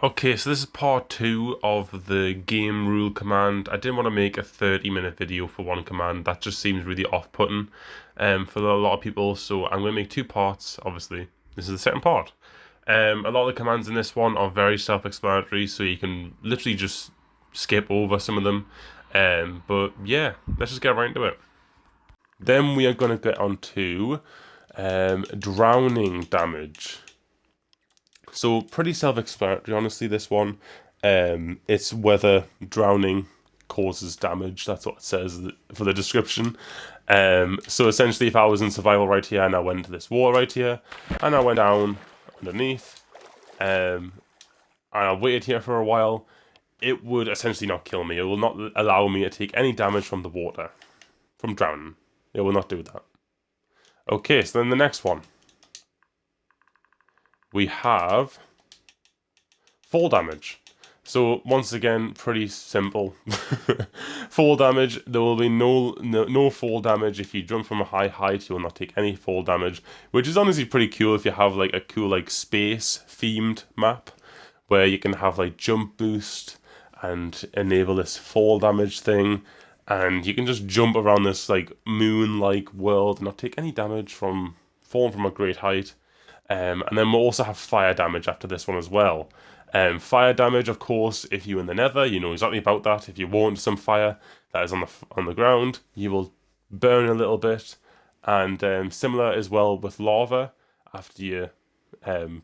Okay, so this is part 2 of the game rule command. I didn't want to make a 30-minute video for one command. That just seems really off-putting for a lot of people. So I'm going to make 2 parts, obviously. This is the second part. A lot of the commands in this one are very self-explanatory, so you can literally just skip over some of them. But yeah, let's just get right into it. Then we are going to get on to drowning damage. So pretty self-explanatory, honestly, this one. It's whether drowning causes damage. That's what it says for the description. So essentially, if I was in survival right here and I went into this water right here, and I went down underneath, and I waited here for a while, it would essentially not kill me. It will not allow me to take any damage from the water, from drowning. It will not do that. Okay, so then the next one. We have fall damage. So once again, pretty simple. Fall damage, there will be no fall damage if you jump from a high height. You will not take any fall damage, which is honestly pretty cool if you have like a cool like space themed map where you can have like jump boost and enable this fall damage thing, and you can just jump around this like moon-like world and not take any damage from falling from a great height. And then we'll also have fire damage after this one as well. Fire damage, of course, if you're in the nether, you know exactly about that. If you want some fire that is on the ground, you will burn a little bit. And similar as well with lava. After you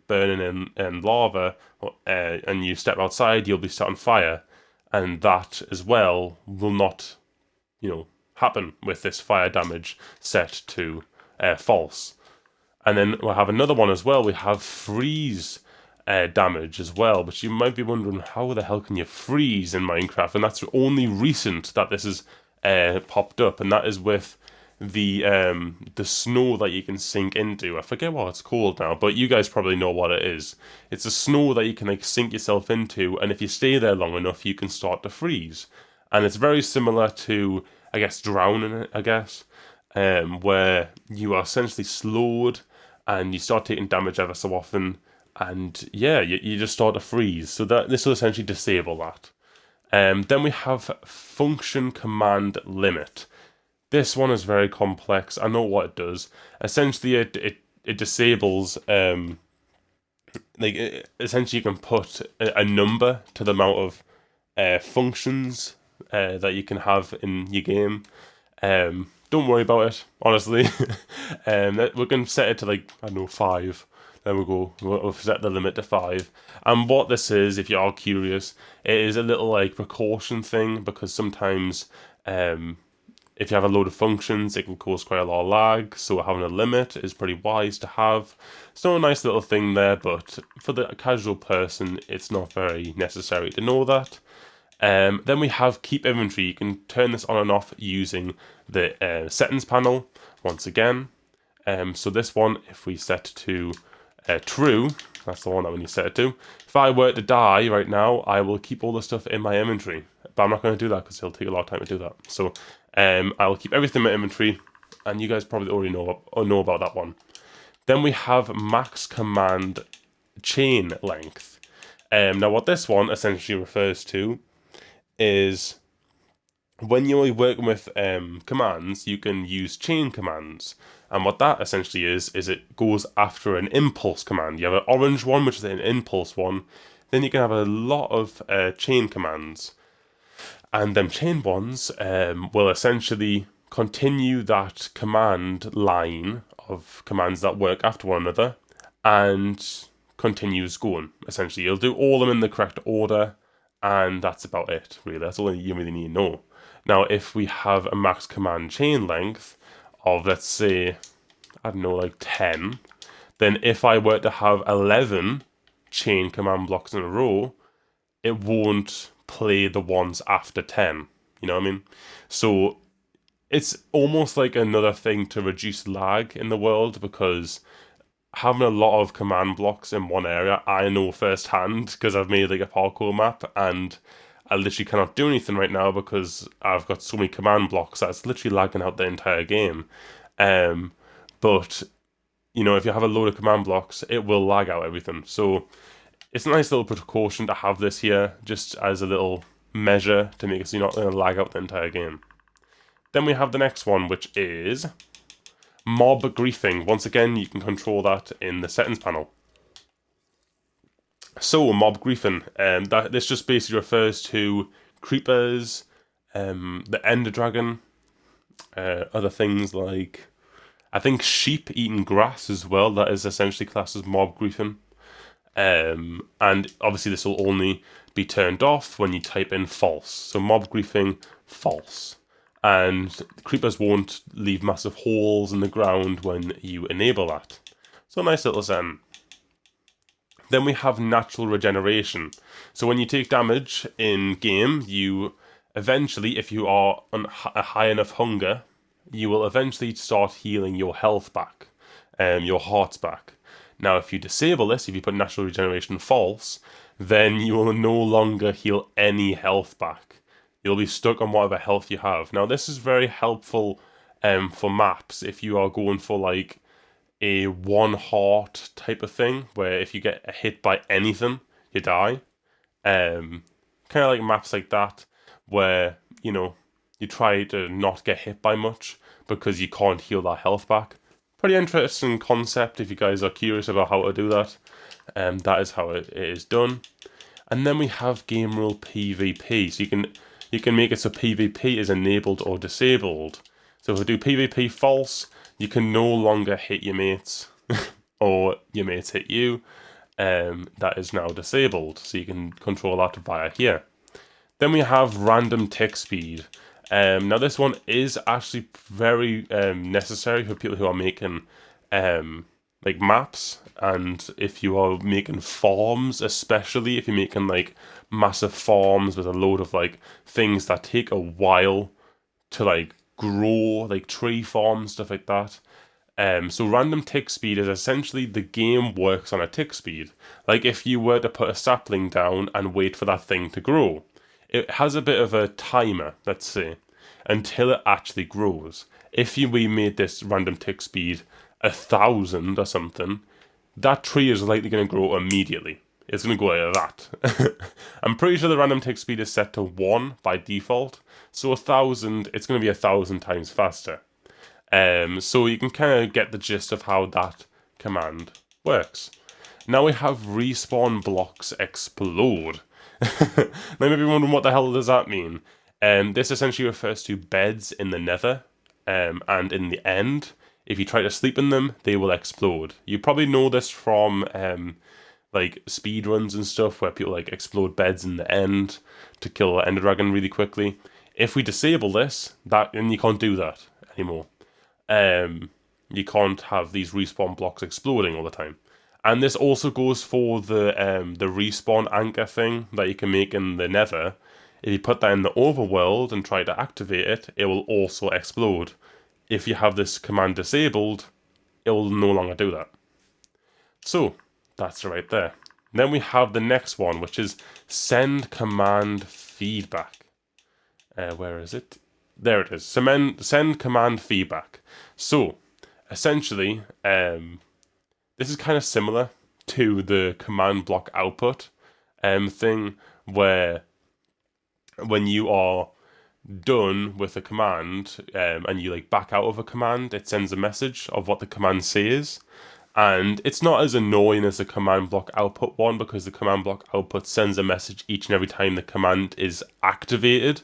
burning in lava and you step outside, you'll be set on fire. And that as well will not, happen with this fire damage set to false. And then we'll have another one as well. We have freeze damage as well. But you might be wondering, how the hell can you freeze in Minecraft? And that's only recent that this has popped up. And that is with the snow that you can sink into. I forget what it's called now, but you guys probably know what it is. It's a snow that you can like sink yourself into. And if you stay there long enough, you can start to freeze. And it's very similar to, I guess, drowning, where you are essentially slowed and you start taking damage ever so often, and yeah, you just start to freeze. So that this will essentially disable that. Then we have function command limit. This one is very complex. I know what it does. Essentially, it disables essentially you can put a number to the amount of functions that you can have in your game. Don't worry about it, honestly. We can set it to like, I don't know, 5. Then we'll set the limit to 5. And what this is, if you are curious, it is a little like precaution thing, because sometimes if you have a load of functions, it can cause quite a lot of lag. So having a limit is pretty wise to have. It's not a nice little thing there, but for the casual person, it's not very necessary to know that. Then we have keep inventory. You can turn this on and off using the settings panel once again. So this one, if we set to true, that's the one that we need to set it to. If I were to die right now, I will keep all the stuff in my inventory. But I'm not going to do that because it'll take a lot of time to do that. So I will keep everything in my inventory, and you guys probably already know about that one. Then we have max command chain length. Now what this one essentially refers to is when you're working with commands, you can use chain commands. And what that essentially is it goes after an impulse command. You have an orange one, which is an impulse one. Then you can have a lot of chain commands. And them chain ones will essentially continue that command line of commands that work after one another and continues going. Essentially, you'll do all of them in the correct order, and that's about it, really. That's all you really need to know. Now, if we have a max command chain length of, let's say, I don't know, like 10, then if I were to have 11 chain command blocks in a row, it won't play the ones after 10. You know what I mean? So it's almost like another thing to reduce lag in the world, because having a lot of command blocks in one area, I know firsthand because I've made like a parkour map, and I literally cannot do anything right now because I've got so many command blocks that it's literally lagging out the entire game. But if you have a load of command blocks, it will lag out everything. So It's a nice little precaution to have this here, just as a little measure to make it so you're not going to lag out the entire game. Then we have the next one, which is mob griefing. Once again, you can control that in the settings panel. So, mob griefing, this just basically refers to creepers, the ender dragon, other things like, I think sheep eating grass as well, that is essentially classed as mob griefing. And obviously this will only be turned off when you type in false. So mob griefing, false. And creepers won't leave massive holes in the ground when you enable that. So nice little setting. Then we have natural regeneration. So when you take damage in game, you eventually, if you are on a high enough hunger, you will eventually start healing your health back, your hearts back. Now, if you disable this, if you put natural regeneration false, then you will no longer heal any health back. You'll be stuck on whatever health you have. Now, this is very helpful for maps if you are going for like a one heart type of thing, where if you get hit by anything, you die. Kind of like maps like that, where, you know, you try to not get hit by much because you can't heal that health back. Pretty interesting concept if you guys are curious about how to do that. That is how it is done. And then we have gamerule PvP. So you can make it so PvP is enabled or disabled. So if we do PvP false, you can no longer hit your mates or your mates hit you. That is now disabled. So you can control that via here. Then we have random tick speed. Now this one is actually very necessary for people who are making like maps, and if you are making farms, especially if you're making like massive farms with a load of like things that take a while to like grow, like tree farms, stuff like that. So random tick speed is essentially the game works on a tick speed. Like if you were to put a sapling down and wait for that thing to grow, it has a bit of a timer, let's say, until it actually grows. If we made this random tick speed 1,000 or something, that tree is likely going to grow immediately. It's going to go like that. I'm pretty sure the random tick speed is set to 1 by default, so 1,000, it's going to be 1,000 times faster. So you can kind of get the gist of how that command works. Now we have respawn blocks explode. Now maybe wondering what the hell does that mean? This essentially refers to beds in the nether, and in the end, if you try to sleep in them, they will explode. You probably know this from like speedruns and stuff, where people like explode beds in the end to kill an ender dragon really quickly. If we disable this, then you can't do that anymore. You can't have these respawn blocks exploding all the time. And this also goes for the respawn anchor thing that you can make in the nether. If you put that in the overworld and try to activate it, it will also explode. If you have this command disabled, it will no longer do that. So, that's right there. Then we have the next one, which is send command feedback. Where is it? There it is. Send command feedback. So, essentially, this is kind of similar to the command block output thing, where when you are done with a command and you like back out of a command, it sends a message of what the command says. And it's not as annoying as the command block output one, because the command block output sends a message each and every time the command is activated.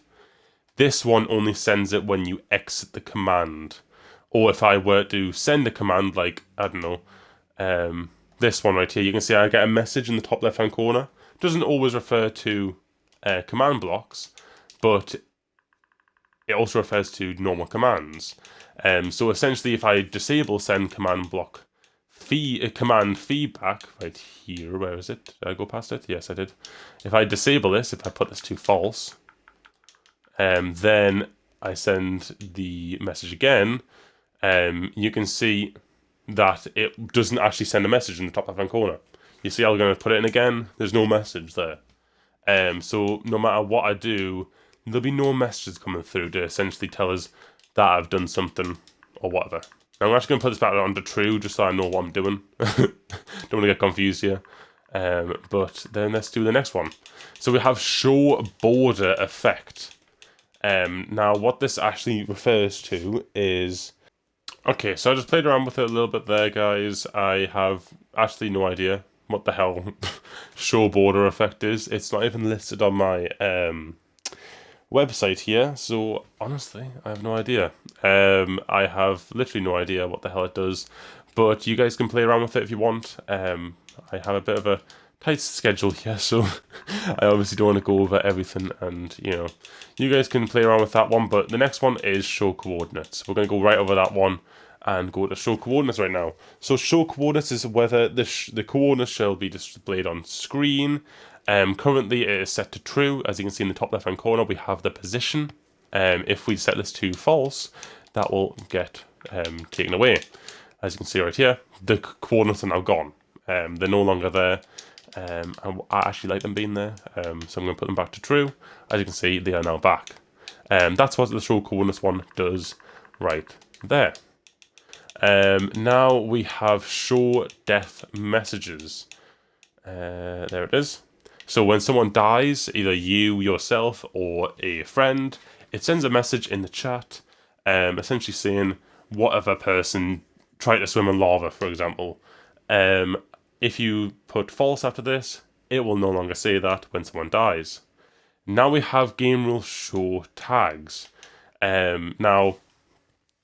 This one only sends it when you exit the command. Or if I were to send a command, like, I don't know, this one right here, you can see I get a message in the top left hand corner. It doesn't always refer to command blocks, but it also refers to normal commands. So essentially, if I disable send command block command feedback right here, where is it? Did I go past it? Yes, I did. If I disable this, if I put this to false, then I send the message again, you can see that it doesn't actually send a message in the top left hand corner. You see, I'm going to put it in again, there's no message there. So no matter what I do, there'll be no messages coming through to essentially tell us that I've done something or whatever. Now I'm actually going to put this back onto true just so I know what I'm doing. Don't want to get confused here. But then let's do the next one. So we have show border effect. Now what this actually refers to is, okay, so I just played around with it a little bit there, guys. I have actually no idea what the hell show border effect is. It's not even listed on my website here, so honestly, I have no idea. I have literally no idea what the hell it does, but you guys can play around with it if you want. I have a bit of a tight schedule here, so I obviously don't want to go over everything, and you guys can play around with that one. But the next one is show coordinates. We're going to go right over that one and go to show coordinates right now. So show coordinates is whether the coordinates shall be displayed on screen. Currently it is set to true. As you can see in the top left hand corner, we have the position. If we set this to false, that will get taken away. As you can see right here, the coordinates are now gone. They're no longer there. And I actually like them being there, so I'm going to put them back to true. As you can see, they are now back. That's what the show coordinates one does right there. Now we have show death messages. There it is. So when someone dies, either you, yourself, or a friend, it sends a message in the chat, essentially saying whatever person tried to swim in lava, for example. If you put false after this, it will no longer say that when someone dies. Now we have game rule show tags. Now,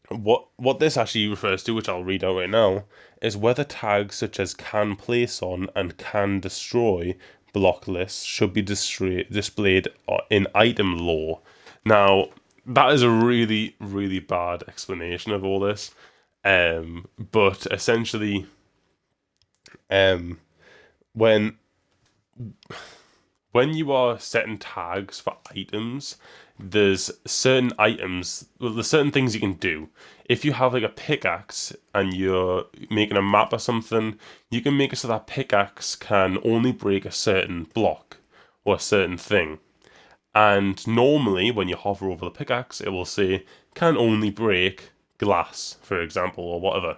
what this actually refers to, which I'll read out right now, is whether tags such as can place on and can destroy block lists should be displayed in item lore. Now, that is a really, really bad explanation of all this. But essentially, when you are setting tags for items, there's certain items, there's certain things you can do. If you have like a pickaxe and you're making a map or something, you can make it so that pickaxe can only break a certain block or a certain thing. And normally when you hover over the pickaxe, it will say can only break glass, for example, or whatever.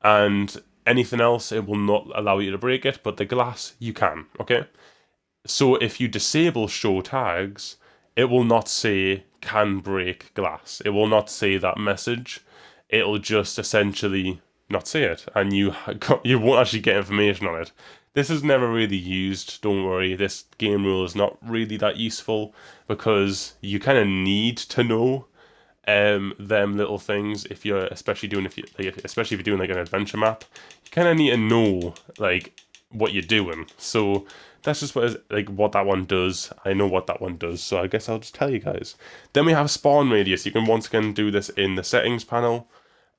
And anything else, it will not allow you to break it, but the glass, you can, okay? So if you disable show tags, it will not say can break glass. It will not say that message. It'll just essentially not say it, and you won't actually get information on it. This is never really used, don't worry. This game rule is not really that useful because you kind of need to know them little things if you're especially if you're doing like an adventure map. You kind of need to know like what you're doing. So that's just what that one does. I know what that one does, so I guess I'll just tell you guys. Then we have spawn radius. You can once again do this in the settings panel.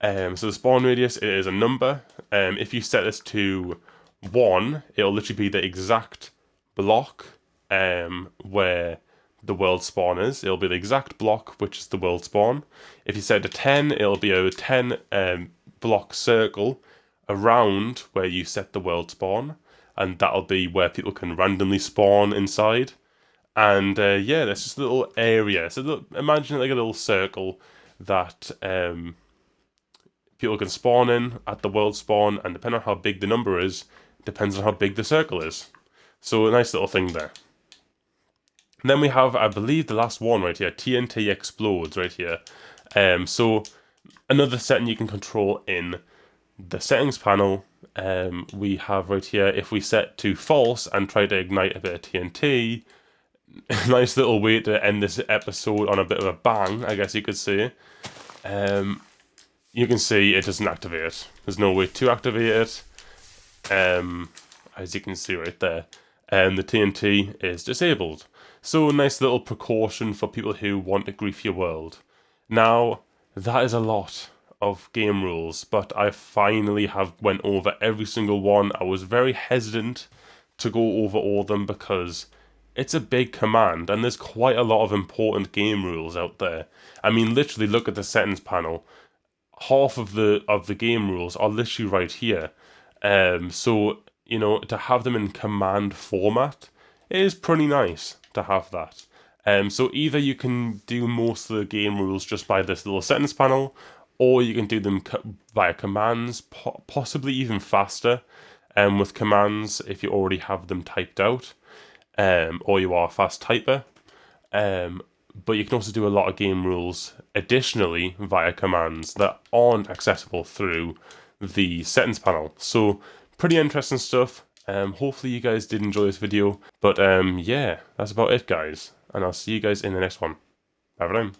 So the spawn radius is a number. If you set this to 1, it'll literally be the exact block where the world spawn is. It'll be the exact block which is the world spawn. If you set it to 10, it'll be a 10 block circle around where you set the world spawn, and that'll be where people can randomly spawn inside. And yeah, there's just a little area. So imagine it like a little circle that people can spawn in at the world spawn, and depending on how big the number is, depends on how big the circle is. So a nice little thing there. And then we have, I believe, the last one right here, Tnt Explodes right here. So another setting you can control in the settings panel. We have right here, if we set to false and try to ignite a bit of TNT, nice little way to end this episode on a bit of a bang, I guess you could say. You can see it doesn't activate. There's no way to activate it. As you can see right there, the TNT is disabled. So a nice little precaution for people who want to grief your world. Now, that is a lot of game rules, but I finally have went over every single one. I was very hesitant to go over all of them because it's a big command and there's quite a lot of important game rules out there. I mean, literally look at the settings panel. Half of the game rules are literally right here. So, you know, to have them in command format is pretty nice to have that. So either you can do most of the game rules just by this little settings panel, or you can do them via commands, possibly even faster. with commands if you already have them typed out, or you are a fast typer. But you can also do a lot of game rules additionally via commands that aren't accessible through the settings panel. So pretty interesting stuff. Hopefully you guys did enjoy this video. But yeah, that's about it, guys. And I'll see you guys in the next one. Bye for now.